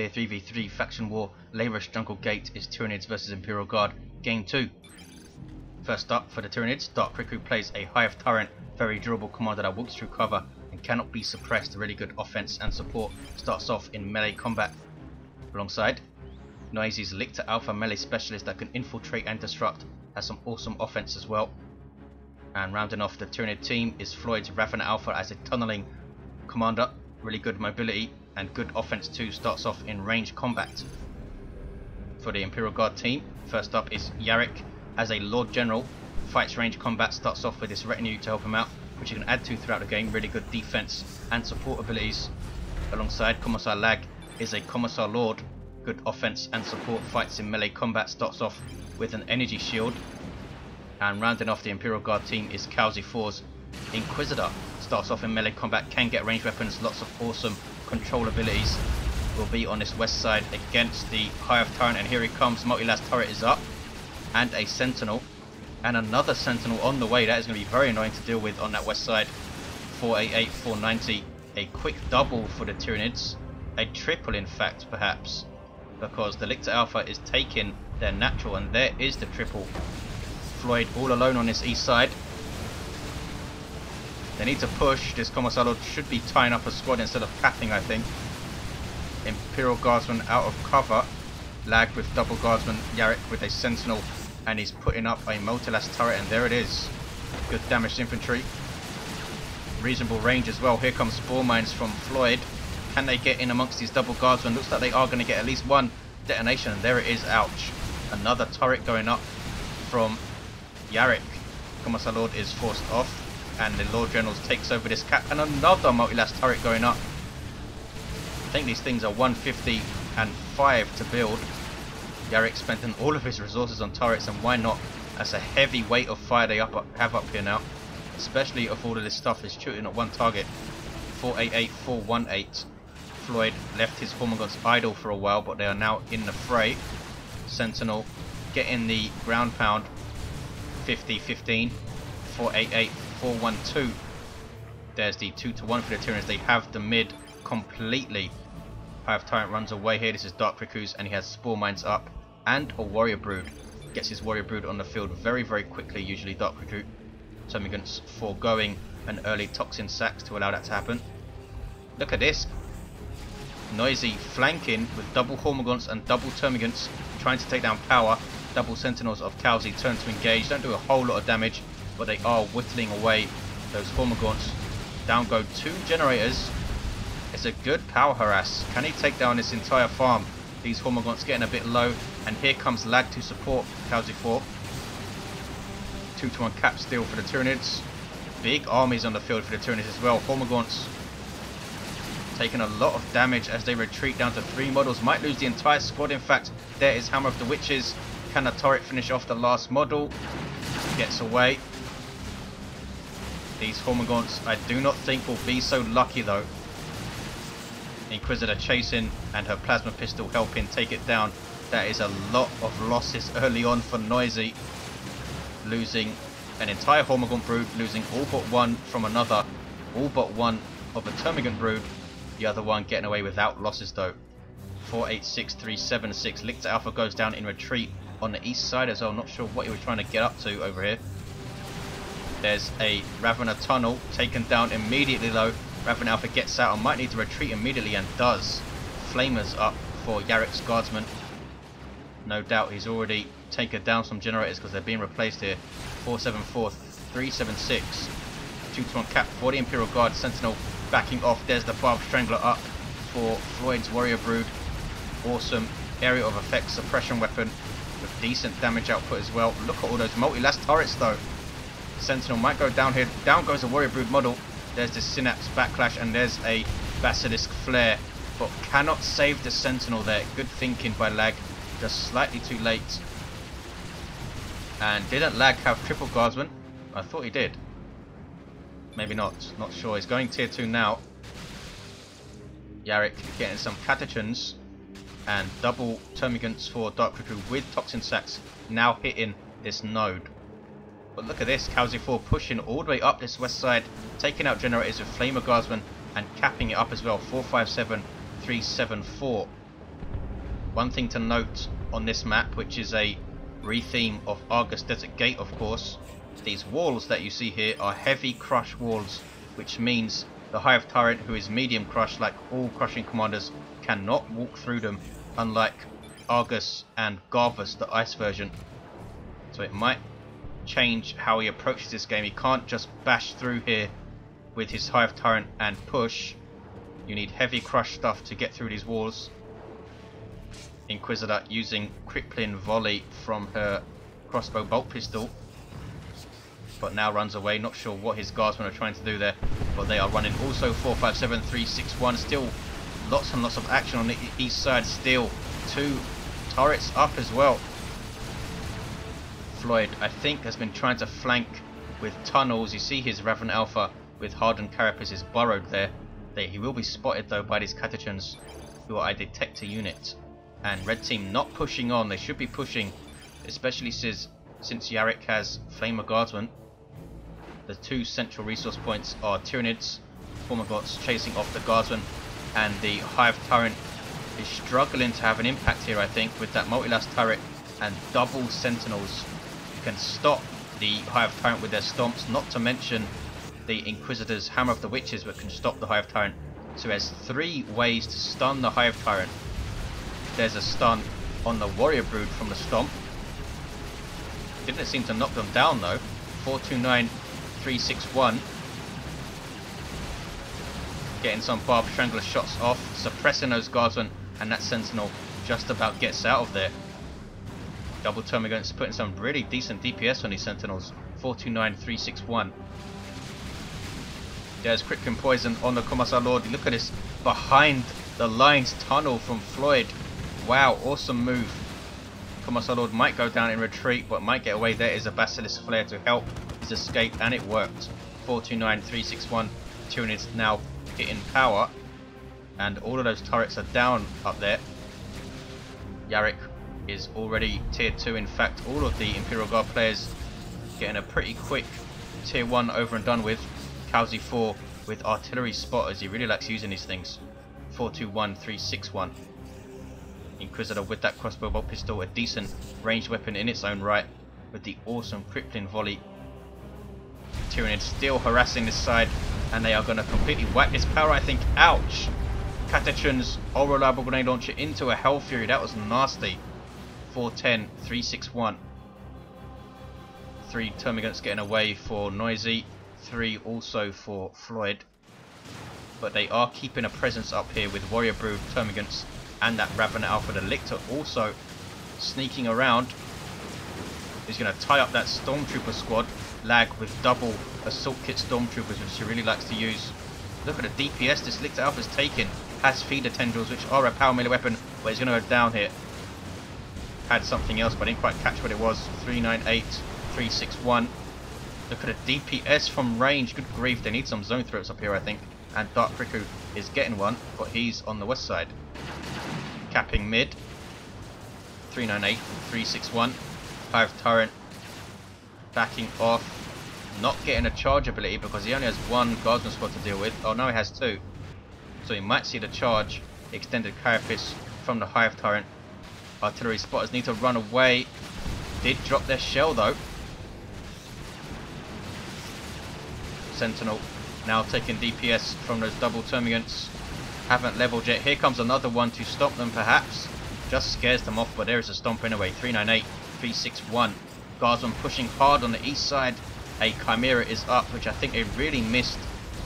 here, 3v3 Faction War, Leyrus Jungle Gate is Tyranids versus Imperial Guard, Game 2. First up for the Tyranids, Riku plays a Hive Tyrant, very durable commander that walks through cover and cannot be suppressed. Really good offense and support, starts off in melee combat. Alongside, Noisy's Lictor Alpha melee specialist that can infiltrate and disrupt, has some awesome offense as well. And rounding off the Tyranid team is Floid's Ravana Alpha as a tunneling commander, really good mobility and good offense too, starts off in range combat. For the Imperial Guard team, first up is Yarrick as a Lord General, fights range combat, starts off with this retinue to help him out, which you can add to throughout the game. Really good defense and support abilities. Alongside, Commissar Lag is a Commissar Lord, good offense and support, fights in melee combat, starts off with an energy shield. And rounding off the Imperial Guard team is Calzi 4's Inquisitor, starts off in melee combat, can get ranged weapons, lots of awesome control abilities. Will be on this west side against the Hive Tyrant, and here he comes. Multi-last turret is up, and a Sentinel, and another Sentinel on the way. That is going to be very annoying to deal with on that west side. 488, 490, a quick double for the Tyranids, a triple in fact perhaps, because the Lictor Alpha is taking their natural, and there is the triple. Floid all alone on this east side. They need to push. This Commissar Lord should be tying up a squad instead of capping, I think. Imperial Guardsmen out of cover. Lag with double Guardsman, Yarrick with a Sentinel, and he's putting up a multi-last turret, and there it is. Good damaged infantry. Reasonable range as well. Here comes Spore Mines from Floid. Can they get in amongst these double Guardsmen? Looks like they are going to get at least one detonation, and there it is. Ouch. Another turret going up from Yarrick. Commissar Lord is forced off, and the Lord General takes over this cap, and another multi-last turret going up. I think these things are 150 and 5 to build. Yarrick spending all of his resources on turrets, and why not? That's a heavy weight of fire they have up here now, especially if all of this stuff is shooting at one target. 488, 418. Floid left his Hormagaunts idle for a while, but they are now in the fray. Sentinel getting the ground pound. 50, 15, 488, 412. There's the 2-to-1 for the Tyranids. They have the mid completely. Hive Tyrant runs away here. This is Riku's, and he has Spore Mines up and a Warrior Brood. Gets his Warrior Brood on the field very, very quickly, usually Riku. Termagants foregoing an early Toxin Sack to allow that to happen. Look at this. Noisy flanking with double Hormagaunts and double Termagants, trying to take down power. Double Sentinels of Calzi turn to engage. Don't do a whole lot of damage, but they are whittling away those Hormagaunts. Down go 2 generators. It's a good power harass. Can he take down this entire farm? These Hormagaunts getting a bit low, and here comes Lag to support Calzi 4. 2-to-1 cap steal for the Tyranids. Big armies on the field for the Tyranids as well. Hormagaunts taking a lot of damage as they retreat down to 3 models. Might lose the entire squad. In fact, there is Hammer of the Witches. Can the turret finish off the last model? Gets away. These Hormagaunts I do not think will be so lucky though. Inquisitor chasing, and her plasma pistol helping take it down. That is a lot of losses early on for Noisy. Losing an entire Hormagaunt brood, losing all but one from another. All but one of a Termagant brood. The other one getting away without losses though. 486, 376. Lictor Alpha goes down in retreat on the east side as well. Not sure what he was trying to get up to over here. There's a Ravana tunnel taken down immediately though. Ravana Alpha gets out and might need to retreat immediately, and does. Flamers up for Yarrick's Guardsmen. No doubt he's already taken down some generators because they're being replaced here. 474, 376. 2-to-1 cap for the Imperial Guard. Sentinel backing off. There's the Barb Strangler up for Floyd's Warrior Brood. Awesome area of effect suppression weapon with decent damage output as well. Look at all those multi-last turrets though. Sentinel might go down here. Down goes the Warrior Brood model. There's the Synapse Backlash, and there's a Basilisk Flare, but cannot save the Sentinel there. Good thinking by Lag, just slightly too late. And didn't Lag have triple Guardsmen? I thought he did. Maybe not, not sure. He's going tier 2 now. Yarrick getting some Catachans and double Termagants for Riku with Toxin Sacks now hitting this node. But look at this, Calzi 4 pushing all the way up this west side, taking out generators with Flamer Guardsmen and capping it up as well. 457, 374. One thing to note on this map, which is a retheme of Argus Desert Gate, of course, these walls that you see here are heavy crush walls, which means the Hive Tyrant, who is medium crush like all crushing commanders, cannot walk through them, unlike Argus and Garvus, the ice version. So it might change how he approaches this game. He can't just bash through here with his Hive Tyrant and push. You need heavy crush stuff to get through these walls. Inquisitor using crippling volley from her crossbow bolt pistol, but now runs away. Not sure what his guardsmen are trying to do there, but they are running also 4, 5, 7, 3, 6, 1. Still lots and lots of action on the east side. Still 2 turrets up as well. Floid, I think, has been trying to flank with tunnels. You see his Raven Alpha with hardened carapaces burrowed there. He will be spotted though by these Catechans, who are a detector unit. And red team not pushing on. They should be pushing, especially since Yarrick has Flamer Guardsmen. The 2 central resource points are Tyranids, Formagots chasing off the Guardsmen, and the Hive Tyrant is struggling to have an impact here, I think, with that multi-last turret and double sentinels. You can stop the Hive Tyrant with their stomps, not to mention the Inquisitor's Hammer of the Witches, which can stop the Hive Tyrant. So there's 3 ways to stun the Hive Tyrant. There's a stun on the Warrior Brood from the stomp. Didn't seem to knock them down though. 429, 361. Getting some barbed strangler shots off, suppressing those guardsmen, and that sentinel just about gets out of there. Double termagants putting some really decent DPS on these sentinels. 429, 361. There's crippling poison on the Commissar Lord. Look at this behind the lines tunnel from Floid. Wow, awesome move. Commissar Lord might go down in retreat, but might get away. There is a Basilisk Flare to help his escape, and it worked. 429, 361. Tyranids now hitting power, and all of those turrets are down up there. Yarrick is already tier 2. In fact, all of the Imperial Guard players getting a pretty quick tier 1 over and done with. Kowsey 4 with artillery spotters. He really likes using these things. 421, 361. Inquisitor with that crossbow bolt pistol, a decent ranged weapon in its own right, with the awesome crippling volley. Tyranid still harassing this side, and they are going to completely wipe this power, I think. Ouch! Catechans, all reliable grenade launcher into a Hell Fury. That was nasty. 410, 361. 3 termagants getting away for Noisy, 3 also for Floid. But they are keeping a presence up here with Warrior Brood, termagants, and that Raven Alpha. The Lictor also sneaking around. He's going to tie up that Stormtrooper squad. Lag with double Assault Kit Stormtroopers, which he really likes to use. Look at the DPS this Lictor Alpha's taken. Has feeder tendrils, which are a power melee weapon, but he's going to go down here. Had something else, but I didn't quite catch what it was. 398, 361. Look at the DPS from range. Good grief, they need some zone threats up here, I think. And Dark Riku is getting one, but he's on the west side. Capping mid. 398, 361. Hive Tyrant backing off. Not getting a charge ability because he only has 1 Guardsman squad to deal with. Oh, no, he has 2. So he might see the charge. Extended carapace from the Hive Tyrant. Artillery spotters need to run away. Did drop their shell though. Sentinel now taking DPS from those double termagants. Haven't leveled yet. Here comes another one to stop them perhaps. Just scares them off, but there is a stomp anyway. 398, 361. Guardsmen pushing hard on the east side. A Chimera is up, which I think they really missed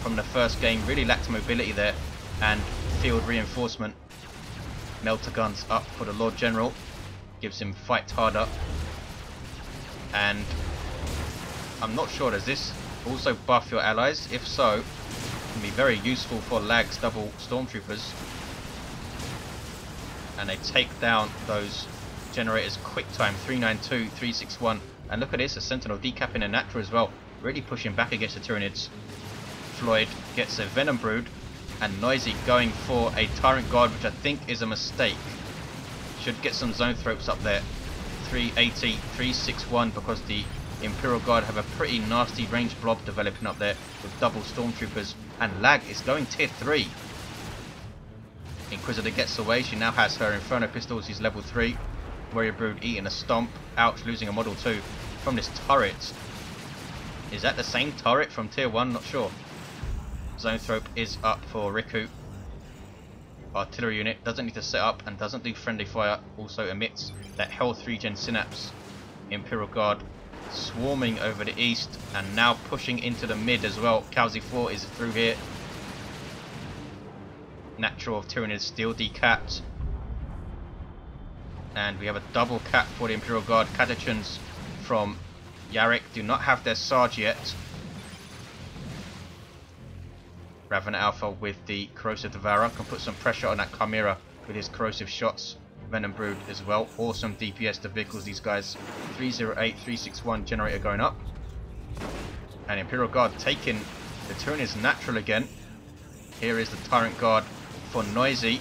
from the first game. Really lacked mobility there. And field reinforcement. Melter guns up for the Lord General. Gives him fight harder. And I'm not sure, does this also buff your allies? If so, it can be very useful for Lag's double Stormtroopers. And they take down those generators quick time. 392, 361. And look at this, a Sentinel decapping a natural as well. Really pushing back against the Tyranids. Floyd gets a Venom Brood. And Noisy going for a Tyrant Guard, which I think is a mistake. Should get some zone throats up there. 380, 361, because the Imperial Guard have a pretty nasty ranged blob developing up there with double Stormtroopers. And Lag is going tier 3. Inquisitor gets away. She now has her Inferno pistols. She's level 3. Warrior Brood eating a stomp. Ouch, losing a model 2 from this turret. Is that the same turret from tier 1? Not sure. Zoanthrope is up for Riku. Artillery unit doesn't need to set up and doesn't do friendly fire. Also emits that health regen synapse. Imperial Guard swarming over the east and now pushing into the mid as well. Calzi 4 is through here. Natural of Tyranids still decapped. And we have a double cap for the Imperial Guard. Catachans from Yarrick do not have their Sarge yet. Raven Alpha with the Corrosive Devourer can put some pressure on that Chimera with his corrosive shots. Venom Brood as well. Awesome DPS to vehicles, these guys. 308, 361 generator going up. And Imperial Guard taking the Tyranids natural again. Here is the Tyrant Guard for Noisy.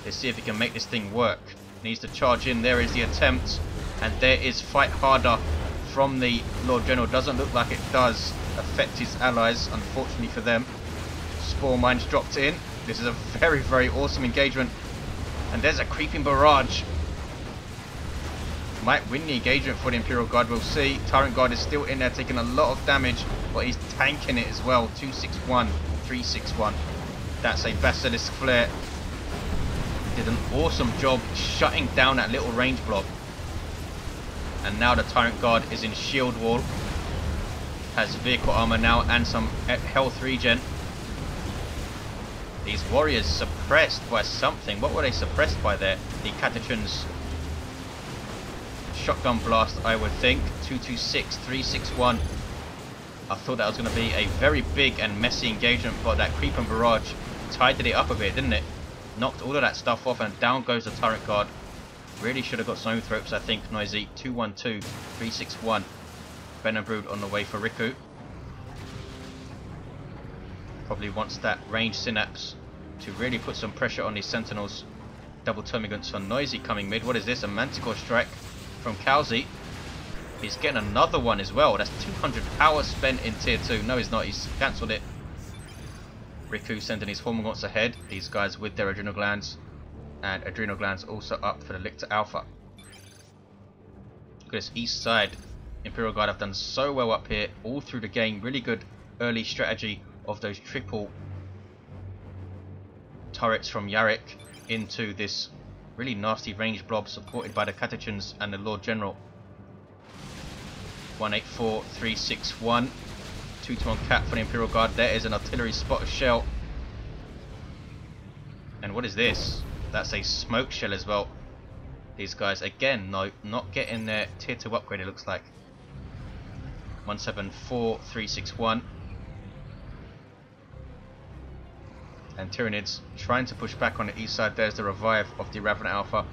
Let's see if he can make this thing work. Needs to charge in. There is the attempt. And there is Fight Harder from the Lord General. Doesn't look like it does affect his allies, unfortunately for them. Spore Mines dropped in. This is a very, very awesome engagement. And there's a creeping barrage. Might win the engagement for the Imperial Guard, we'll see. Tyrant Guard is still in there taking a lot of damage, but he's tanking it as well. 261, 361. That's a Basilisk Flare. Did an awesome job shutting down that little range blob. And now the Tyrant Guard is in shield wall. Has vehicle armor now and some health regen. These warriors suppressed by something. What were they suppressed by there? The Catachans shotgun blast, I would think. 226, 361. I thought that was going to be a very big and messy engagement, but that creep and barrage tidied it up a bit, didn't it? Knocked all of that stuff off and down goes the Tyrant Guard. Really should have got Zoanthropes, I think. Noisy. 212, 361. Venom Brood on the way for Riku. Probably wants that range synapse to really put some pressure on these sentinels. Double termagants for Noisy coming mid. What is this? A Manticore strike from Calzi. He's getting another one as well. That's 200 power spent in tier 2. No, he's not. He's cancelled it. Riku sending his Hormagaunts ahead. These guys with their adrenal glands. And adrenal glands also up for the Lictor Alpha. Look at this east side. Imperial Guard have done so well up here all through the game. Really good early strategy of those triple turrets from Yarrick into this really nasty range blob supported by the Catachans and the Lord General. 184, 361. 2-to-1 cap for the Imperial Guard. There is an artillery spot shell. And what is this? That's a smoke shell as well. These guys again, no, not getting their tier 2 upgrade, it looks like. 174, 361. And Tyranids trying to push back on the east side. There's the revive of the Raven Alpha,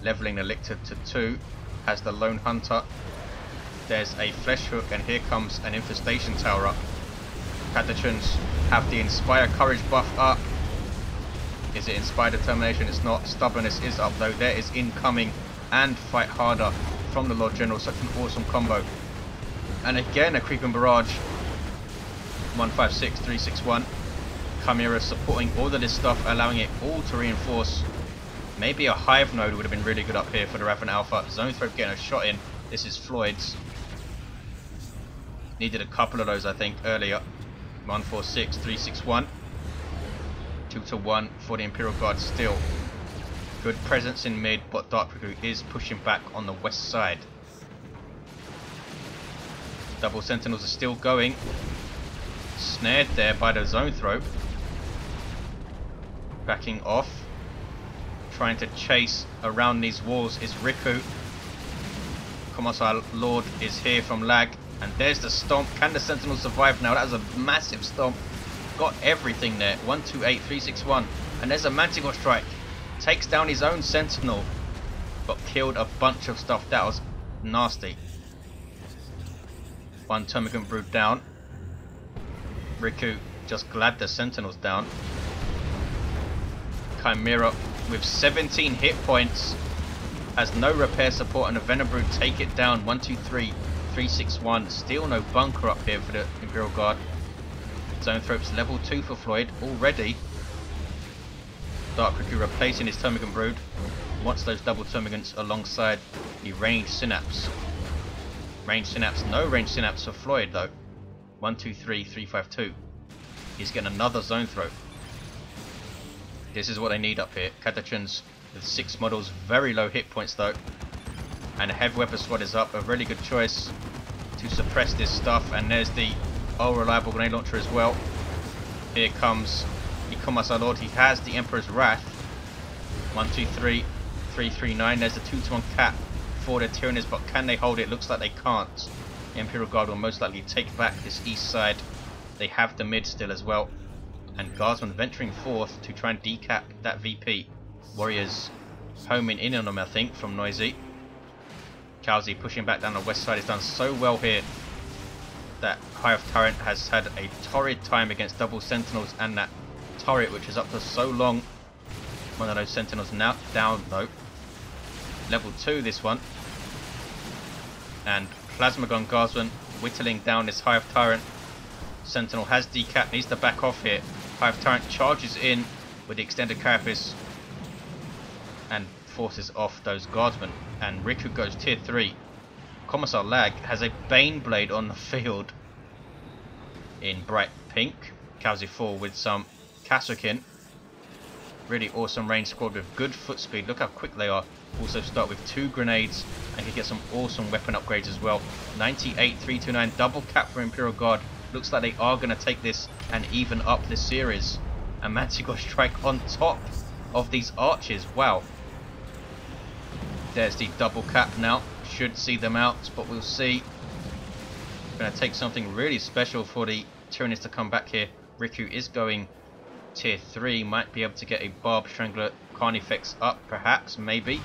leveling the Lictor to 2. Has the Lone Hunter. There's a Flesh Hook, and here comes an Infestation Tower up. Catachans have the Inspire Courage buff up. Is it Inspire Determination? It's not. Stubbornness is up though. There is Incoming and Fight Harder from the Lord General. Such an awesome combo. And again a Creeping Barrage. 156, 361. Chimera supporting all of this stuff, allowing it all to reinforce. Maybe a Hive node would have been really good up here for the Raven Alpha. Zoanthrope getting a shot in. This is Floyd's. Needed a couple of those, I think, earlier. 146, 361. 2-to-1 for the Imperial Guard still. Good presence in mid, but Dark Riku is pushing back on the west side. Double Sentinels are still going. Snared there by the Zoanthrope. Backing off. Trying to chase around these walls is Riku. Commissar Lord is here from lag. And there's the stomp. Can the Sentinel survive now? That was a massive stomp. Got everything there. 128, 361. And there's a Manticore strike. Takes down his own Sentinel. But killed a bunch of stuff. That was nasty. One Termagant Brood down. Riku just glad the Sentinel's down. Chimera with 17 hit points. Has no repair support, and the Venom Brood take it down. 123, 361. Still no bunker up here for the Imperial Guard. Zoanthrope's level 2 for Floyd already. Dark Riku replacing his Termagant Brood. Wants those double Termagants alongside the ranged Synapse. Ranged Synapse, no ranged Synapse for Floid though. 1, 2, 3, 3, 5, 2. He's getting another Zone Throw. This is what they need up here. Catachans with 6 models, very low hit points though. And a Heavy Weapon Squad is up, a really good choice to suppress this stuff. And there's the all-reliable grenade launcher as well. Here comes the Commissar Lord. He has the Emperor's Wrath. 1, 2, 3, 3, 3, 9. There's the 2-to-1 cap for the Tyranids, but can they hold it? Looks like they can't. The Imperial Guard will most likely take back this east side. They have the mid still as well. And Guardsmen venturing forth to try and decap that VP. Warriors homing in on them, I think, from Noisy. Kowsey pushing back down the west side. He's done so well here that Hive Tyrant has had a torrid time against double Sentinels and that turret, which is up for so long. One of those Sentinels now down though. Level 2 this one. And Plasma Gun Guardsman whittling down this Hive Tyrant. Sentinel has decapped, needs to back off here. Hive Tyrant charges in with the extended carapace and forces off those Guardsmen. And Riku goes tier 3. Commissar Lag has a Bane Blade on the field in bright pink. Kowsey 4 with some Kasukin. Really awesome range squad with good foot speed. Look how quick they are. Also start with 2 grenades and can get some awesome weapon upgrades as well. 98, 329, double cap for Imperial Guard. Looks like they are going to take this and even up this series. And Manticore Strike on top of these archers. Wow. There's the double cap now. Should see them out, but we'll see. Going to take something really special for the Tyranids to come back here. Riku is going tier 3. Might be able to get a Barb Strangler Carnifex up, perhaps, maybe.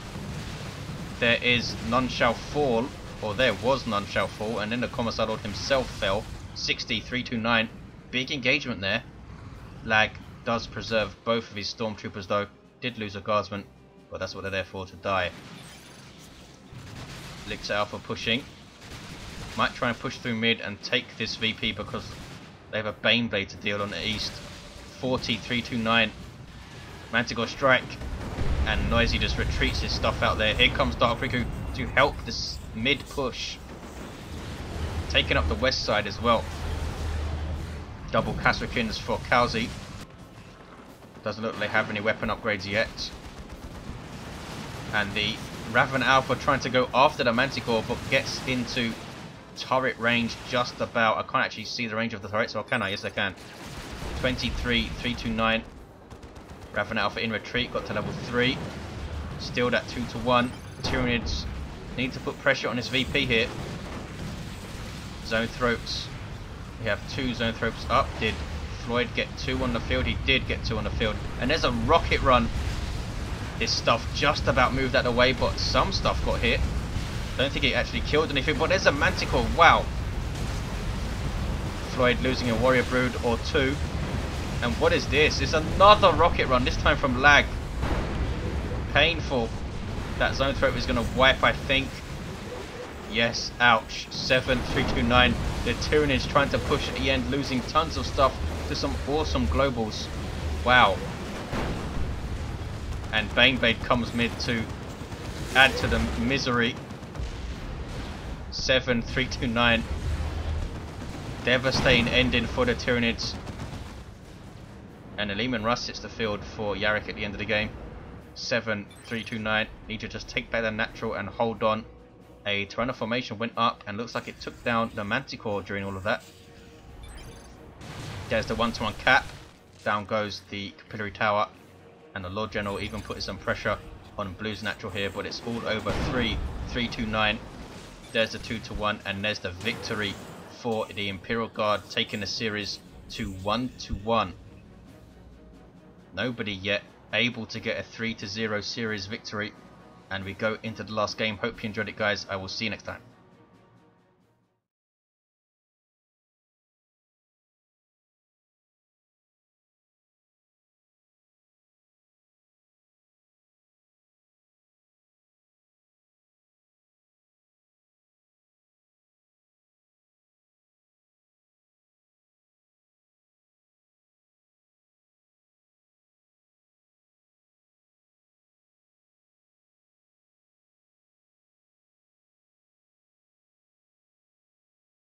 There is None Shall Fall, or there was None Shall Fall, and then the Commissar Lord himself fell. 60, 329. Big engagement there. Lag does preserve both of his Stormtroopers though. Did lose a Guardsman, but that's what they're there for, to die. Lictor Alpha pushing. Might try and push through mid and take this VP because they have a Bane Blade to deal on the east. 40, 329. Manticore Strike. And Noisy just retreats his stuff out there. Here comes Dark Riku to help this mid push. Taking up the west side as well. Double Kasrikins for Kowsey. Doesn't look like they have any weapon upgrades yet. And the Raven Alpha trying to go after the Manticore, but gets into turret range just about. I can't actually see the range of the turret, so can I? Yes, I can. 23, 329. Raven Alpha in retreat, got to level 3. Still that 2-to-1. Tyranids need to put pressure on this VP here. Zone Thropes. We have 2 Zone Thropes up. Did Floyd get 2 on the field? He did get 2 on the field. And there's a rocket run. This stuff just about moved out of the way, but some stuff got hit. Don't think it actually killed anything, but there's a Manticore. Wow. Floyd losing a Warrior Brood or 2. And what is this? It's another rocket run, this time from Lag. Painful. That Zone Thrope is going to wipe, I think. Yes, ouch. 7, 329. The Tyranids trying to push at the end, losing tons of stuff to some awesome globals. Wow. And Baneblade comes mid to add to the misery. 7, 329. Devastating ending for the Tyranids. And the Lehman Russ hits the field for Yarrick at the end of the game. 7, 329. Need to just take back the natural and hold on. A Tyrannid formation went up and looks like it took down the Manticore during all of that. There's the 1-to-1 cap. Down goes the Capillary Tower. And the Lord General even putting some pressure on Blue's natural here, but it's all over. 3, 329. There's the 2-to-1, and there's the victory for the Imperial Guard, taking the series to 1-1. Nobody yet able to get a 3-0 series victory, and we go into the last game. Hope you enjoyed it, guys. I will see you next time.